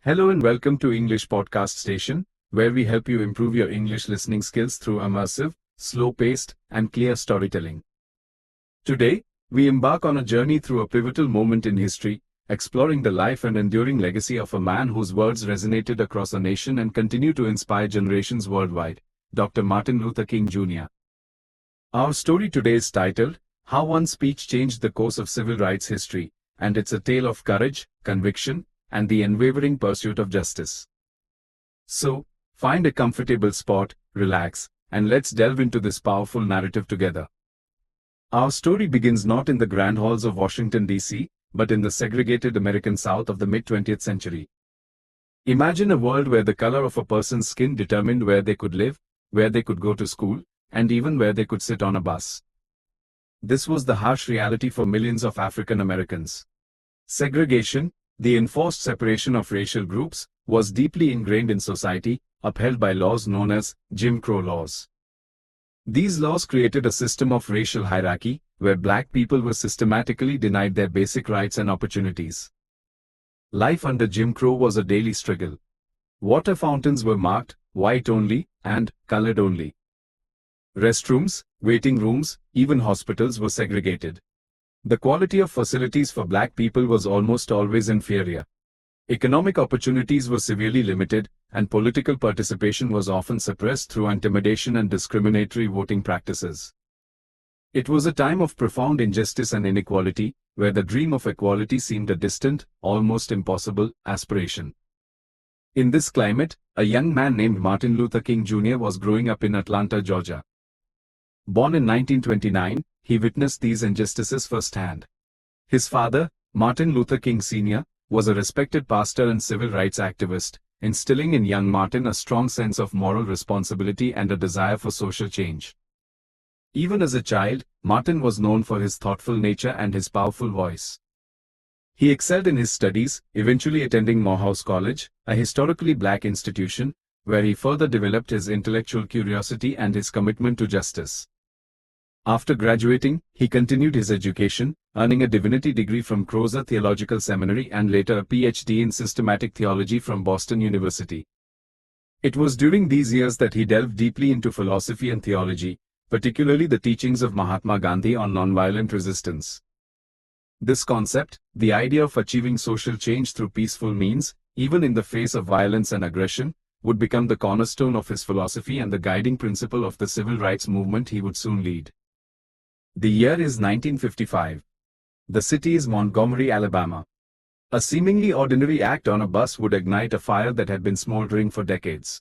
Hello and welcome to English Podcast Station, where we help you improve your English listening skills through immersive, slow-paced, and clear storytelling. Today, we embark on a journey through a pivotal moment in history, exploring the life and enduring legacy of a man whose words resonated across a nation and continue to inspire generations worldwide, Dr. Martin Luther King Jr. Our story today is titled, How One Speech Changed the Course of Civil Rights History, and it's a tale of courage, conviction, and the unwavering pursuit of justice. So, find a comfortable spot, relax, and let's delve into this powerful narrative together. Our story begins not in the grand halls of Washington, D.C., but in the segregated American South of the mid-20th century. Imagine a world where the color of a person's skin determined where they could live, where they could go to school, and even where they could sit on a bus. This was the harsh reality for millions of African Americans. Segregation, the enforced separation of racial groups, was deeply ingrained in society, upheld by laws known as Jim Crow laws. These laws created a system of racial hierarchy, where black people were systematically denied their basic rights and opportunities. Life under Jim Crow was a daily struggle. Water fountains were marked white only and colored only. Restrooms, waiting rooms, even hospitals were segregated. The quality of facilities for black people was almost always inferior. Economic opportunities were severely limited, and political participation was often suppressed through intimidation and discriminatory voting practices. It was a time of profound injustice and inequality, where the dream of equality seemed a distant, almost impossible, aspiration. In this climate, a young man named Martin Luther King Jr. was growing up in Atlanta, Georgia. Born in 1929, he witnessed these injustices firsthand. His father, Martin Luther King Sr., was a respected pastor and civil rights activist, instilling in young Martin a strong sense of moral responsibility and a desire for social change. Even as a child, Martin was known for his thoughtful nature and his powerful voice. He excelled in his studies, eventually attending Morehouse College, a historically black institution, where he further developed his intellectual curiosity and his commitment to justice. After graduating, he continued his education, earning a divinity degree from Crozer Theological Seminary and later a PhD in systematic theology from Boston University. It was during these years that he delved deeply into philosophy and theology, particularly the teachings of Mahatma Gandhi on nonviolent resistance. This concept, the idea of achieving social change through peaceful means, even in the face of violence and aggression, would become the cornerstone of his philosophy and the guiding principle of the civil rights movement he would soon lead. The year is 1955. The city is Montgomery, Alabama. A seemingly ordinary act on a bus would ignite a fire that had been smoldering for decades.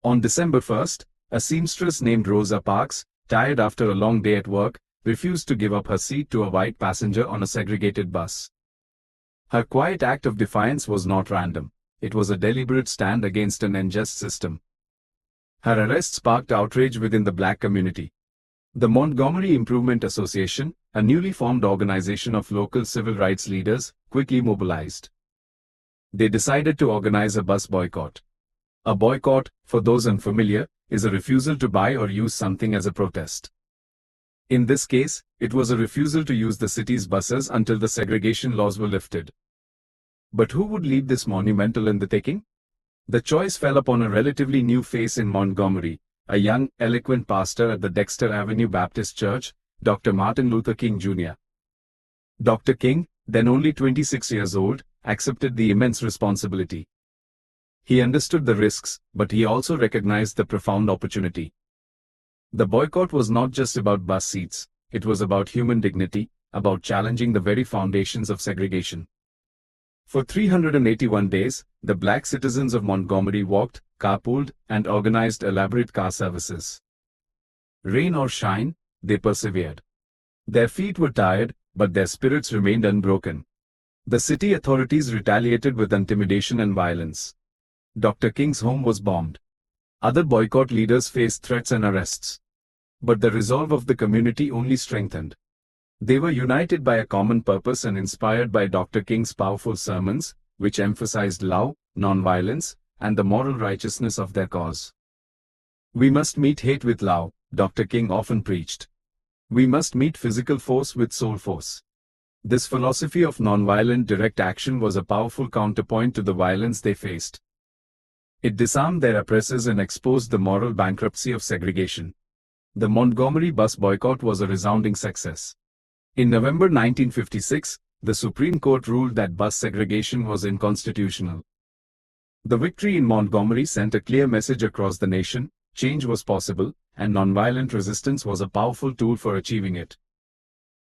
On December 1st, a seamstress named Rosa Parks, tired after a long day at work, refused to give up her seat to a white passenger on a segregated bus. Her quiet act of defiance was not random. It was a deliberate stand against an unjust system. Her arrest sparked outrage within the black community. The Montgomery Improvement Association, a newly formed organization of local civil rights leaders, quickly mobilized. They decided to organize a bus boycott. A boycott, for those unfamiliar, is a refusal to buy or use something as a protest. In this case, it was a refusal to use the city's buses until the segregation laws were lifted. But who would lead this monumental undertaking? The choice fell upon a relatively new face in Montgomery, a young, eloquent pastor at the Dexter Avenue Baptist Church, Dr. Martin Luther King Jr. Dr. King, then only 26 years old, accepted the immense responsibility. He understood the risks, but he also recognized the profound opportunity. The boycott was not just about bus seats, it was about human dignity, about challenging the very foundations of segregation. For 381 days, the black citizens of Montgomery walked, carpooled, and organized elaborate car services. Rain or shine, they persevered. Their feet were tired, but their spirits remained unbroken. The city authorities retaliated with intimidation and violence. Dr. King's home was bombed. Other boycott leaders faced threats and arrests. But the resolve of the community only strengthened. They were united by a common purpose and inspired by Dr. King's powerful sermons, which emphasized love, nonviolence, and the moral righteousness of their cause. We must meet hate with love, Dr. King often preached. We must meet physical force with soul force. This philosophy of nonviolent direct action was a powerful counterpoint to the violence they faced. It disarmed their oppressors and exposed the moral bankruptcy of segregation. The Montgomery bus boycott was a resounding success. In November 1956, the Supreme Court ruled that bus segregation was unconstitutional. The victory in Montgomery sent a clear message across the nation: change was possible, and nonviolent resistance was a powerful tool for achieving it.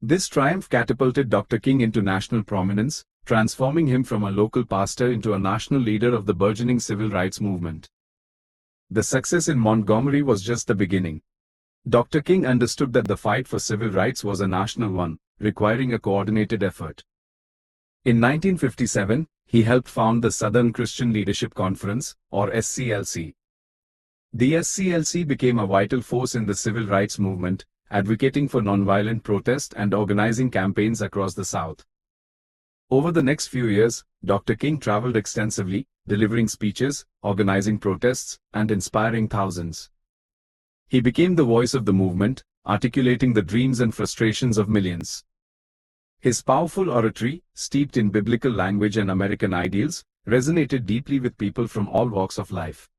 This triumph catapulted Dr. King into national prominence, transforming him from a local pastor into a national leader of the burgeoning civil rights movement. The success in Montgomery was just the beginning. Dr. King understood that the fight for civil rights was a national one, requiring a coordinated effort. In 1957, he helped found the Southern Christian Leadership Conference, or SCLC. The SCLC became a vital force in the civil rights movement, advocating for nonviolent protest and organizing campaigns across the South. Over the next few years, Dr. King traveled extensively, delivering speeches, organizing protests, and inspiring thousands. He became the voice of the movement, articulating the dreams and frustrations of millions. His powerful oratory, steeped in biblical language and American ideals, resonated deeply with people from all walks of life.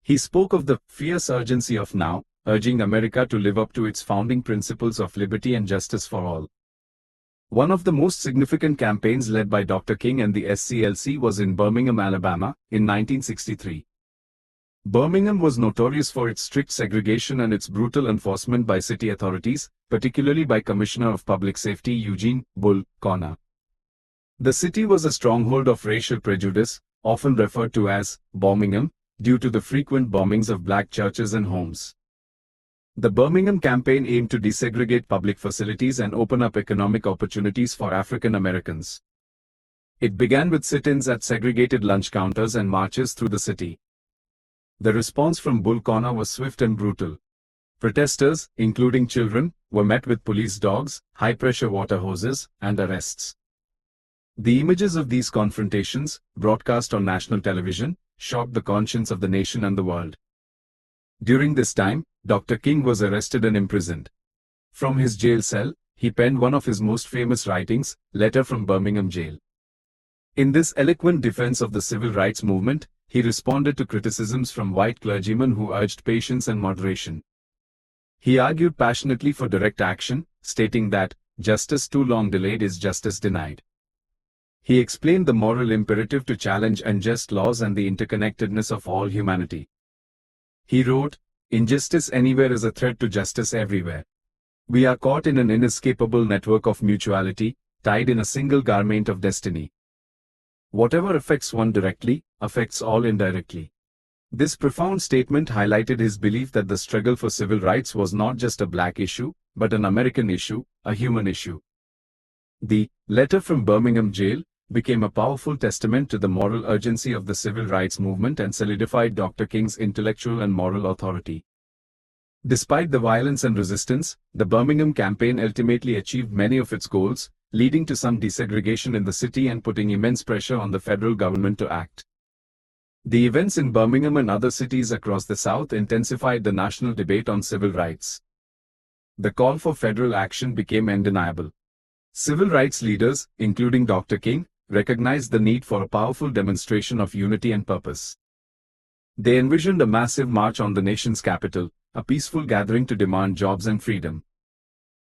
He spoke of the fierce urgency of now, urging America to live up to its founding principles of liberty and justice for all. One of the most significant campaigns led by Dr. King and the SCLC was in Birmingham, Alabama, in 1963. Birmingham was notorious for its strict segregation and its brutal enforcement by city authorities, particularly by Commissioner of Public Safety Eugene "Bull" Connor. The city was a stronghold of racial prejudice, often referred to as Birmingham, due to the frequent bombings of black churches and homes. The Birmingham campaign aimed to desegregate public facilities and open up economic opportunities for African Americans. It began with sit-ins at segregated lunch counters and marches through the city. The response from Bull Connor was swift and brutal. Protesters, including children, were met with police dogs, high-pressure water hoses, and arrests. The images of these confrontations, broadcast on national television, shocked the conscience of the nation and the world. During this time, Dr. King was arrested and imprisoned. From his jail cell, he penned one of his most famous writings, Letter from Birmingham Jail. In this eloquent defense of the civil rights movement, he responded to criticisms from white clergymen who urged patience and moderation. He argued passionately for direct action, stating that justice too long delayed is justice denied. He explained the moral imperative to challenge unjust laws and the interconnectedness of all humanity. He wrote, "Injustice anywhere is a threat to justice everywhere. We are caught in an inescapable network of mutuality, tied in a single garment of destiny. Whatever affects one directly, affects all indirectly." This profound statement highlighted his belief that the struggle for civil rights was not just a black issue, but an American issue, a human issue. The Letter from Birmingham Jail became a powerful testament to the moral urgency of the civil rights movement and solidified Dr. King's intellectual and moral authority. Despite the violence and resistance, the Birmingham campaign ultimately achieved many of its goals, leading to some desegregation in the city and putting immense pressure on the federal government to act. The events in Birmingham and other cities across the South intensified the national debate on civil rights. The call for federal action became undeniable. Civil rights leaders, including Dr. King, recognized the need for a powerful demonstration of unity and purpose. They envisioned a massive march on the nation's capital, a peaceful gathering to demand jobs and freedom.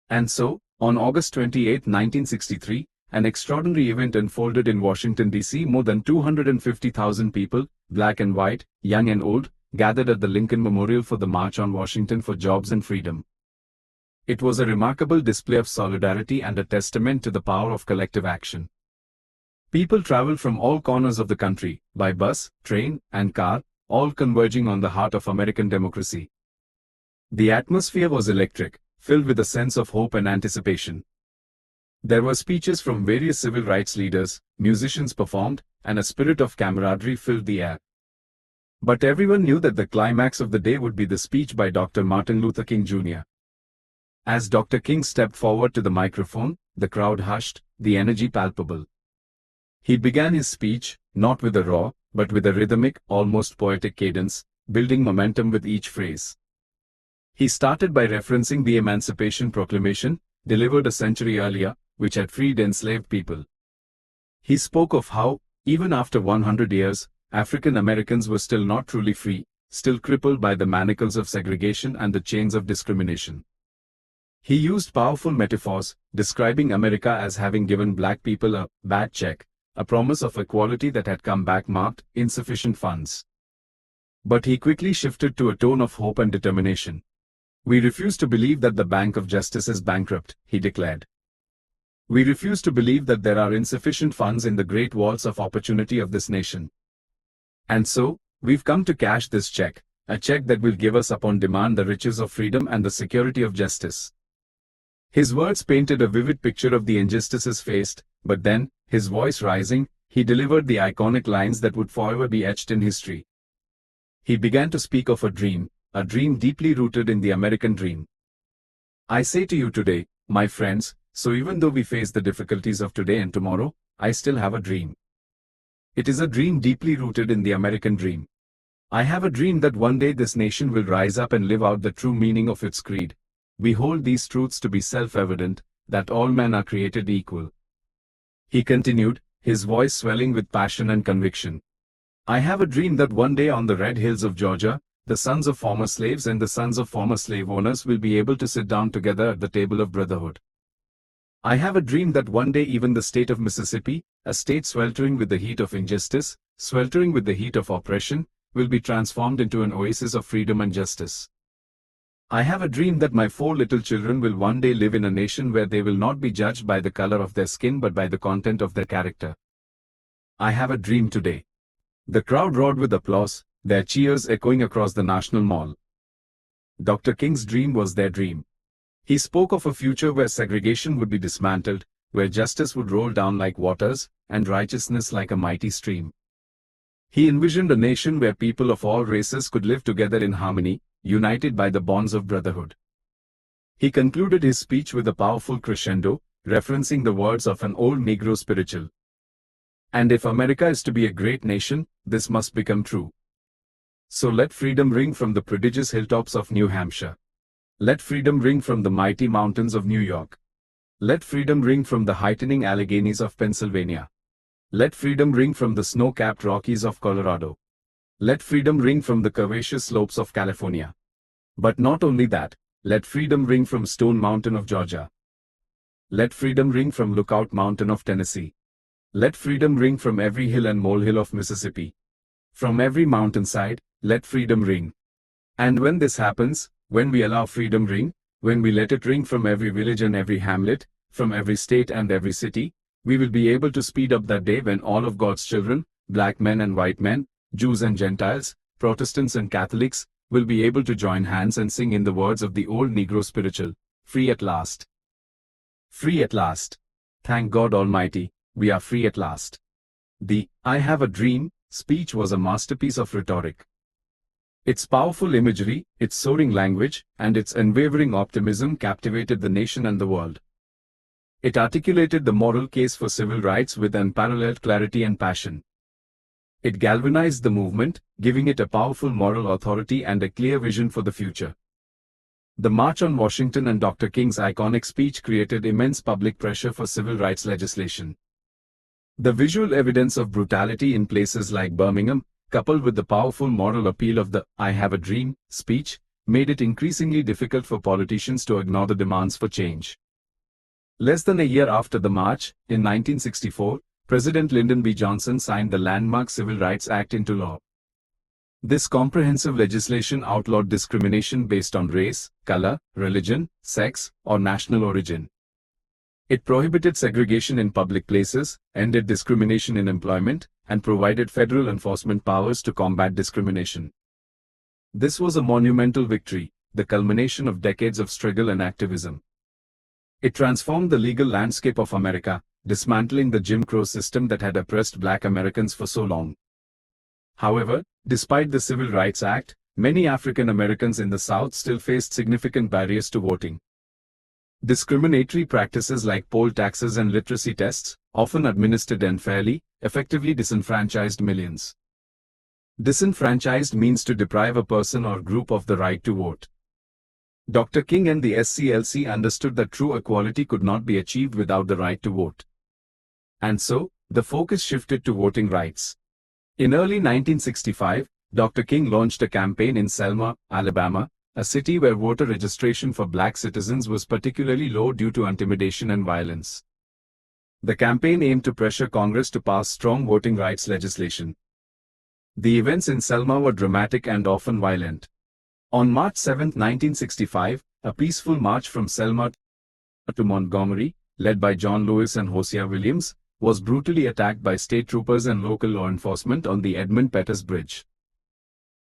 And so, on August 28, 1963, an extraordinary event unfolded in Washington, D.C. More than 250,000 people, black and white, young and old, gathered at the Lincoln Memorial for the March on Washington for Jobs and Freedom. It was a remarkable display of solidarity and a testament to the power of collective action. People traveled from all corners of the country, by bus, train, and car, all converging on the heart of American democracy. The atmosphere was electric, filled with a sense of hope and anticipation. There were speeches from various civil rights leaders, musicians performed, and a spirit of camaraderie filled the air. But everyone knew that the climax of the day would be the speech by Dr. Martin Luther King Jr. As Dr. King stepped forward to the microphone, the crowd hushed, the energy palpable. He began his speech, not with a raw, but with a rhythmic, almost poetic cadence, building momentum with each phrase. He started by referencing the Emancipation Proclamation, delivered a century earlier, which had freed enslaved people. He spoke of how, even after 100 years, African Americans were still not truly free, still crippled by the manacles of segregation and the chains of discrimination. He used powerful metaphors, describing America as having given black people a bad check, a promise of equality that had come back marked insufficient funds. But he quickly shifted to a tone of hope and determination. "We refuse to believe that the Bank of Justice is bankrupt," he declared. "We refuse to believe that there are insufficient funds in the great vaults of opportunity of this nation. And so, we've come to cash this check, a check that will give us upon demand the riches of freedom and the security of justice." His words painted a vivid picture of the injustices faced, but then, his voice rising, he delivered the iconic lines that would forever be etched in history. He began to speak of a dream deeply rooted in the American dream. "I say to you today, my friends, so even though we face the difficulties of today and tomorrow, I still have a dream. It is a dream deeply rooted in the American dream. I have a dream that one day this nation will rise up and live out the true meaning of its creed. We hold these truths to be self-evident, that all men are created equal." He continued, his voice swelling with passion and conviction. "I have a dream that one day on the red hills of Georgia, the sons of former slaves and the sons of former slave owners will be able to sit down together at the table of brotherhood. I have a dream that one day even the state of Mississippi, a state sweltering with the heat of injustice, sweltering with the heat of oppression, will be transformed into an oasis of freedom and justice. I have a dream that my 4 little children will one day live in a nation where they will not be judged by the color of their skin but by the content of their character. I have a dream today." The crowd roared with applause, their cheers echoing across the National Mall. Dr. King's dream was their dream. He spoke of a future where segregation would be dismantled, where justice would roll down like waters, and righteousness like a mighty stream. He envisioned a nation where people of all races could live together in harmony, united by the bonds of brotherhood. He concluded his speech with a powerful crescendo, referencing the words of an old Negro spiritual. "And if America is to be a great nation, this must become true. So let freedom ring from the prodigious hilltops of New Hampshire. Let freedom ring from the mighty mountains of New York. Let freedom ring from the heightening Alleghenies of Pennsylvania. Let freedom ring from the snow-capped Rockies of Colorado. Let freedom ring from the curvaceous slopes of California. But not only that, let freedom ring from Stone Mountain of Georgia. Let freedom ring from Lookout Mountain of Tennessee. Let freedom ring from every hill and molehill of Mississippi. From every mountainside, let freedom ring. And when this happens, when we allow freedom ring, when we let it ring from every village and every hamlet, from every state and every city, we will be able to speed up that day when all of God's children, black men and white men, Jews and Gentiles, Protestants and Catholics, will be able to join hands and sing in the words of the old Negro spiritual, free at last. Free at last. Thank God Almighty, we are free at last. The "I have a dream" speech was a masterpiece of rhetoric. Its powerful imagery, its soaring language, and its unwavering optimism captivated the nation and the world. It articulated the moral case for civil rights with unparalleled clarity and passion. It galvanized the movement, giving it a powerful moral authority and a clear vision for the future. The March on Washington and Dr. King's iconic speech created immense public pressure for civil rights legislation. The visual evidence of brutality in places like Birmingham, coupled with the powerful moral appeal of the "I have a dream" speech, made it increasingly difficult for politicians to ignore the demands for change. Less than a year after the march, in 1964, President Lyndon B. Johnson signed the landmark Civil Rights Act into law. This comprehensive legislation outlawed discrimination based on race, color, religion, sex, or national origin. It prohibited segregation in public places, ended discrimination in employment, and provided federal enforcement powers to combat discrimination. This was a monumental victory, the culmination of decades of struggle and activism. It transformed the legal landscape of America, dismantling the Jim Crow system that had oppressed Black Americans for so long. However, despite the Civil Rights Act, many African Americans in the South still faced significant barriers to voting. Discriminatory practices like poll taxes and literacy tests, often administered unfairly, effectively disenfranchised millions. Disenfranchised means to deprive a person or group of the right to vote. Dr. King and the SCLC understood that true equality could not be achieved without the right to vote. And so, the focus shifted to voting rights. In early 1965, Dr. King launched a campaign in Selma, Alabama, a city where voter registration for black citizens was particularly low due to intimidation and violence. The campaign aimed to pressure Congress to pass strong voting rights legislation. The events in Selma were dramatic and often violent. On March 7, 1965, a peaceful march from Selma to Montgomery, led by John Lewis and Hosea Williams, was brutally attacked by state troopers and local law enforcement on the Edmund Pettus Bridge.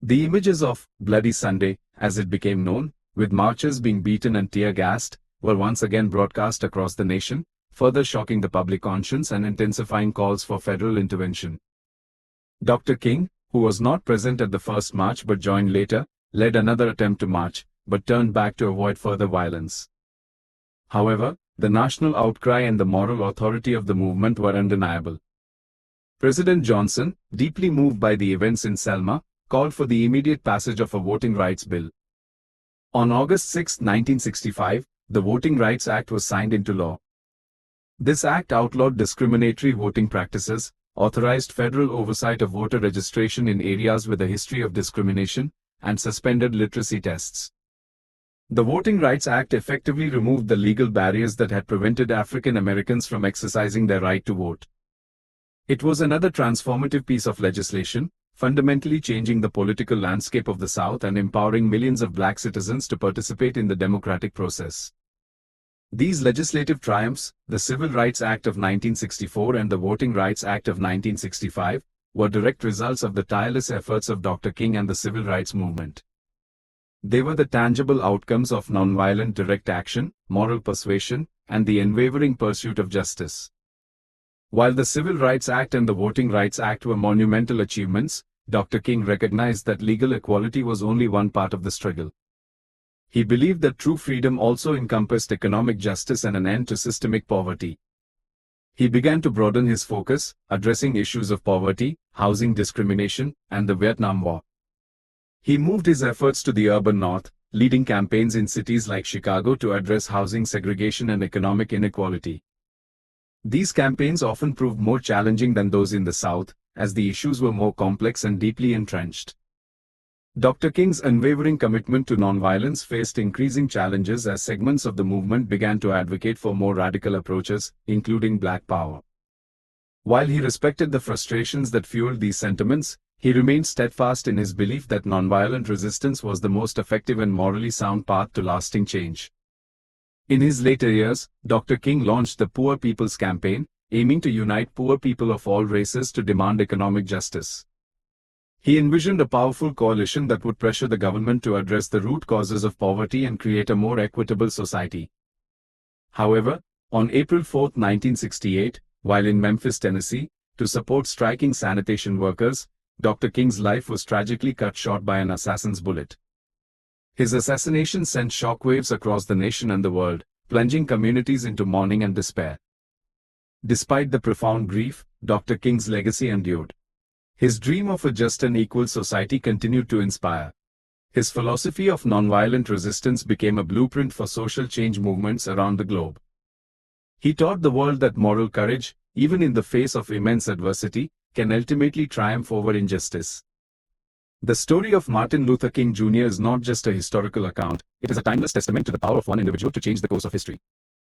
The images of Bloody Sunday, as it became known, with marchers being beaten and tear-gassed, were once again broadcast across the nation, further shocking the public conscience and intensifying calls for federal intervention. Dr. King, who was not present at the first march but joined later, led another attempt to march, but turned back to avoid further violence. However, the national outcry and the moral authority of the movement were undeniable. President Johnson, deeply moved by the events in Selma, called for the immediate passage of a voting rights bill. On August 6, 1965, the Voting Rights Act was signed into law. This act outlawed discriminatory voting practices, authorized federal oversight of voter registration in areas with a history of discrimination, and suspended literacy tests. The Voting Rights Act effectively removed the legal barriers that had prevented African Americans from exercising their right to vote. It was another transformative piece of legislation, fundamentally changing the political landscape of the South and empowering millions of black citizens to participate in the democratic process. These legislative triumphs, the Civil Rights Act of 1964 and the Voting Rights Act of 1965, were direct results of the tireless efforts of Dr. King and the civil rights movement. They were the tangible outcomes of nonviolent direct action, moral persuasion, and the unwavering pursuit of justice. While the Civil Rights Act and the Voting Rights Act were monumental achievements, Dr. King recognized that legal equality was only one part of the struggle. He believed that true freedom also encompassed economic justice and an end to systemic poverty. He began to broaden his focus, addressing issues of poverty, housing discrimination, and the Vietnam War. He moved his efforts to the urban north, leading campaigns in cities like Chicago to address housing segregation and economic inequality. These campaigns often proved more challenging than those in the South, as the issues were more complex and deeply entrenched. Dr. King's unwavering commitment to nonviolence faced increasing challenges as segments of the movement began to advocate for more radical approaches, including Black Power. While he respected the frustrations that fueled these sentiments, he remained steadfast in his belief that nonviolent resistance was the most effective and morally sound path to lasting change. In his later years, Dr. King launched the Poor People's Campaign, aiming to unite poor people of all races to demand economic justice. He envisioned a powerful coalition that would pressure the government to address the root causes of poverty and create a more equitable society. However, on April 4, 1968, while in Memphis, Tennessee, to support striking sanitation workers, Dr. King's life was tragically cut short by an assassin's bullet. His assassination sent shockwaves across the nation and the world, plunging communities into mourning and despair. Despite the profound grief, Dr. King's legacy endured. His dream of a just and equal society continued to inspire. His philosophy of nonviolent resistance became a blueprint for social change movements around the globe. He taught the world that moral courage, even in the face of immense adversity, can ultimately triumph over injustice. The story of Martin Luther King Jr. is not just a historical account, it is a timeless testament to the power of one individual to change the course of history.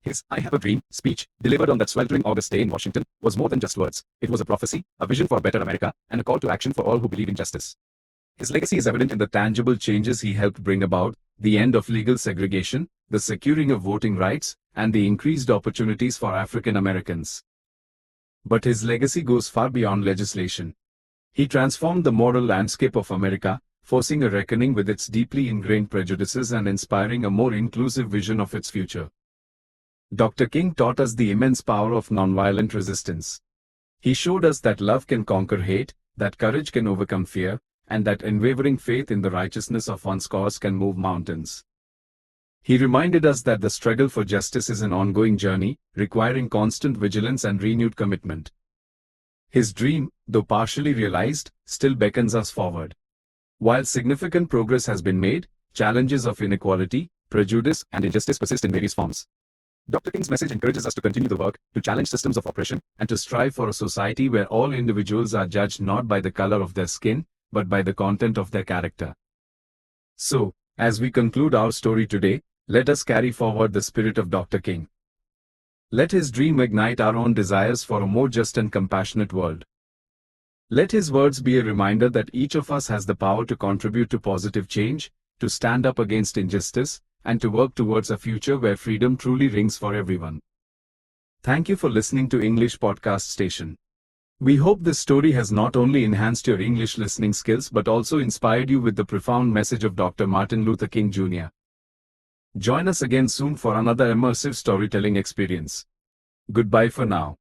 His "I Have a Dream" speech, delivered on that sweltering August day in Washington, was more than just words. It was a prophecy, a vision for a better America, and a call to action for all who believe in justice. His legacy is evident in the tangible changes he helped bring about: the end of legal segregation, the securing of voting rights, and the increased opportunities for African Americans. But his legacy goes far beyond legislation. He transformed the moral landscape of America, forcing a reckoning with its deeply ingrained prejudices and inspiring a more inclusive vision of its future. Dr. King taught us the immense power of nonviolent resistance. He showed us that love can conquer hate, that courage can overcome fear, and that unwavering faith in the righteousness of one's cause can move mountains. He reminded us that the struggle for justice is an ongoing journey, requiring constant vigilance and renewed commitment. His dream, though partially realized, still beckons us forward. While significant progress has been made, challenges of inequality, prejudice, and injustice persist in various forms. Dr. King's message encourages us to continue the work, to challenge systems of oppression, and to strive for a society where all individuals are judged not by the color of their skin, but by the content of their character. So, as we conclude our story today, let us carry forward the spirit of Dr. King. Let his dream ignite our own desires for a more just and compassionate world. Let his words be a reminder that each of us has the power to contribute to positive change, to stand up against injustice, and to work towards a future where freedom truly rings for everyone. Thank you for listening to English Podcast Station. We hope this story has not only enhanced your English listening skills but also inspired you with the profound message of Dr. Martin Luther King Jr. Join us again soon for another immersive storytelling experience. Goodbye for now.